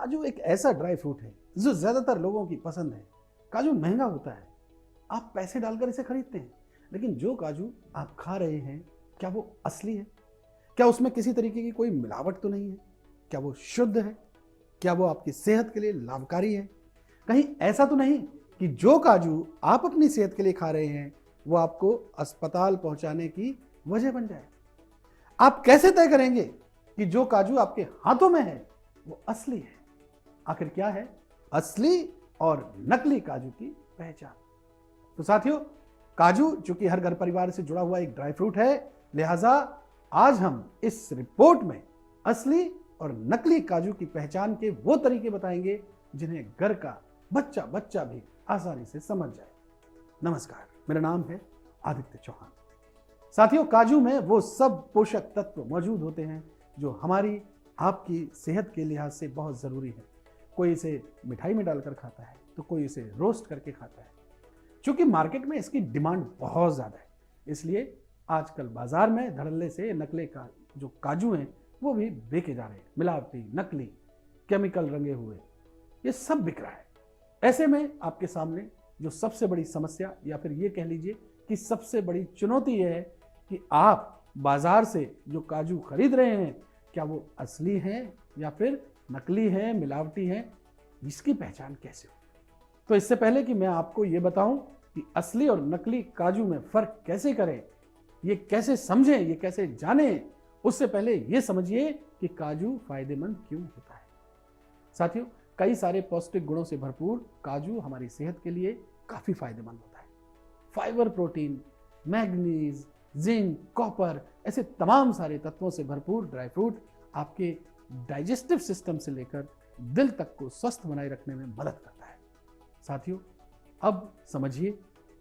काजू एक ऐसा ड्राई फ्रूट है जो ज़्यादातर लोगों की पसंद है। काजू महंगा होता है, आप पैसे डालकर इसे खरीदते हैं, लेकिन जो काजू आप खा रहे हैं, क्या वो असली है? क्या उसमें किसी तरीके की कोई मिलावट तो नहीं है? क्या वो शुद्ध है? क्या वो आपकी सेहत के लिए लाभकारी है? कहीं ऐसा तो नहीं कि जो काजू आप अपनी सेहत के लिए खा रहे हैं, वो आपको अस्पताल पहुंचाने की वजह बन जाए? आप कैसे तय करेंगे कि जो काजू आपके हाथों में है वो असली है? आखिर क्या है असली और नकली काजू की पहचान? तो साथियों, काजू चूंकि हर घर परिवार से जुड़ा हुआ एक ड्राई फ्रूट है, लिहाजा आज हम इस रिपोर्ट में असली और नकली काजू की पहचान के वो तरीके बताएंगे जिन्हें घर का बच्चा बच्चा भी आसानी से समझ जाए। नमस्कार, मेरा नाम है आदित्य चौहान। साथियों, काजू में वो सब पोषक तत्व मौजूद होते हैं जो हमारी आपकी सेहत के लिहाज से बहुत ज़रूरी है। कोई इसे मिठाई में डालकर खाता है तो कोई इसे रोस्ट करके खाता है। क्योंकि मार्केट में इसकी डिमांड बहुत ज़्यादा है, इसलिए आजकल बाजार में धड़ल्ले से नकली का जो काजू हैं वो भी बेचे जा रहे हैं। मिलावटी, नकली, केमिकल रंगे हुए, ये सब बिक रहा है। ऐसे में आपके सामने जो सबसे बड़ी समस्या या फिर ये कह लीजिए कि सबसे बड़ी चुनौती ये है कि आप बाजार से जो काजू खरीद रहे हैं, क्या वो असली हैं या फिर नकली हैं, मिलावटी हैं, इसकी पहचान कैसे हो? तो इससे पहले कि मैं आपको ये बताऊं कि असली और नकली काजू में फर्क कैसे करें, ये कैसे समझें, ये कैसे जानें, उससे पहले ये समझिए कि काजू फायदेमंद क्यों होता है। साथियों, कई सारे पौष्टिक गुणों से भरपूर काजू हमारी सेहत के लिए काफी फायदेमंद होता है। Fibre, protein, manganese, zinc, copper, ऐसे तमाम सारे तत्वों से भरपूर ड्राई फ्रूट आपके डाइजेस्टिव सिस्टम से लेकर दिल तक को स्वस्थ बनाए रखने में मदद करता है। साथियों, अब समझिए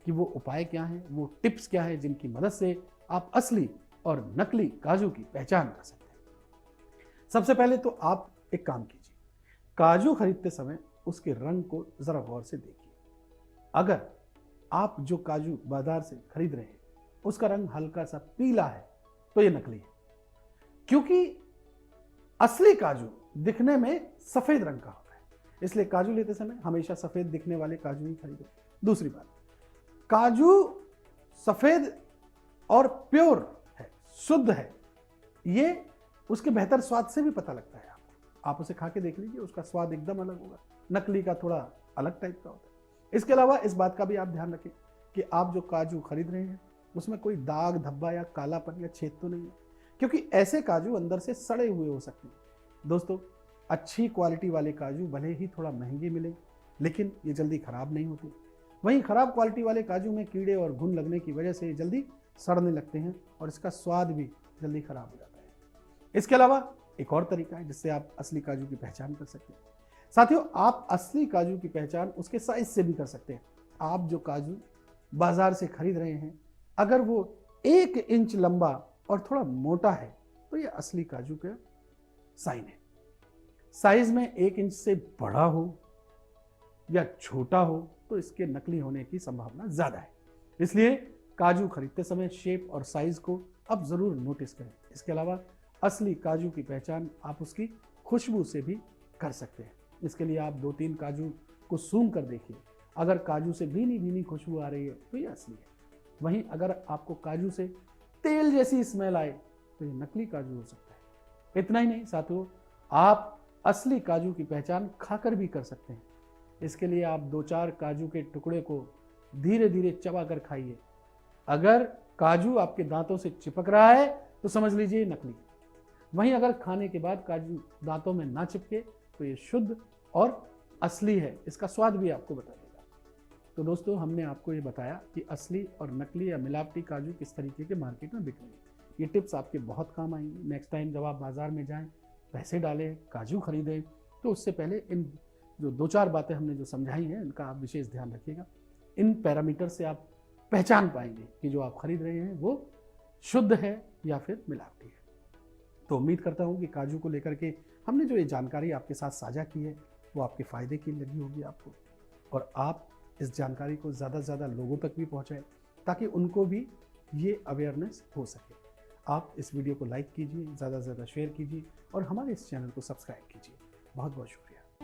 कि वो उपाय क्या हैं, वो टिप्स क्या हैं जिनकी मदद से आप असली और नकली काजू की पहचान कर सकते हैं। सबसे पहले तो आप एक काम कीजिए, काजू खरीदते समय उसके रंग को जरा गौर से देखिए। अगर आप जो काजू बाजार से खरीद रहे हैं उसका रंग हल्का सा पीला है तो ये नकली है, क्योंकि असली काजू दिखने में सफेद रंग का होता है। इसलिए काजू लेते समय हमेशा सफेद दिखने वाले काजू ही खरीदें। दूसरी बात, काजू सफेद और प्योर है, शुद्ध है, ये उसके बेहतर स्वाद से भी पता लगता है। आप उसे खा के देख लीजिए, उसका स्वाद एकदम अलग होगा। नकली का थोड़ा अलग टाइप का होता है। इसके अलावा इस बात का भी आप ध्यान रखें कि आप जो काजू खरीद रहे हैं उसमें कोई दाग, धब्बा या कालापन या छेद तो नहीं है, क्योंकि ऐसे काजू अंदर से सड़े हुए हो सकते हैं। दोस्तों, अच्छी क्वालिटी वाले काजू भले ही थोड़ा महंगे मिले, लेकिन ये जल्दी खराब नहीं होते। वहीं खराब क्वालिटी वाले काजू में कीड़े और घुन लगने की वजह से ये जल्दी सड़ने लगते हैं और इसका स्वाद भी जल्दी खराब हो जाता है। इसके अलावा एक और तरीका है जिससे आप असली काजू की पहचान कर सकते हैं। साथियों, आप असली काजू की पहचान उसके साइज से भी कर सकते हैं। आप जो काजू बाजार से खरीद रहे हैं, अगर वो 1 इंच लंबा और थोड़ा मोटा है तो ये असली काजू का साइन है। साइज में 1 इंच से बड़ा हो या छोटा हो तो इसके नकली होने की संभावना ज्यादा है। इसलिए काजू खरीदते समय शेप और साइज को अब जरूर नोटिस करें। इसके अलावा असली काजू की पहचान आप उसकी खुशबू से भी कर सकते हैं। इसके लिए आप 2-3 काजू को सूंघ कर देखिए। अगर काजू से भीनी भीनी खुशबू आ रही है तो ये असली है। वहीं अगर आपको काजू से तेल जैसी स्मेल आए तो ये नकली काजू हो सकता है। इतना ही नहीं साथियों, आप असली काजू की पहचान खाकर भी कर सकते हैं। इसके लिए आप 2-4 काजू के टुकड़े को धीरे धीरे चबा कर खाइए। अगर काजू आपके दांतों से चिपक रहा है तो समझ लीजिए नकली। वहीं अगर खाने के बाद काजू दांतों में ना चिपके तो ये शुद्ध और असली है। इसका स्वाद भी आपको बता देगा। तो दोस्तों, हमने आपको ये बताया कि असली और नकली या मिलावटी काजू किस तरीके के मार्केट में बिक रहे हैं। ये टिप्स आपके बहुत काम आएंगे। नेक्स्ट टाइम जब आप बाजार में जाएं, पैसे डालें, काजू खरीदें, तो उससे पहले इन जो 2-4 बातें हमने जो समझाई हैं इनका आप विशेष ध्यान रखिएगा। इन पैरामीटर से आप पहचान पाएंगे कि जो आप खरीद रहे हैं वो शुद्ध है या फिर मिलावटी है। तो उम्मीद करता हूँ कि काजू को लेकर के हमने जो ये जानकारी आपके साथ साझा की है वो आपके फ़ायदे की लगी होगी आपको, और आप इस जानकारी को ज़्यादा से ज़्यादा लोगों तक भी पहुँचाएं ताकि उनको भी ये अवेयरनेस हो सके। आप इस वीडियो को लाइक कीजिए, ज़्यादा से ज़्यादा शेयर कीजिए और हमारे इस चैनल को सब्सक्राइब कीजिए। बहुत बहुत शुक्रिया।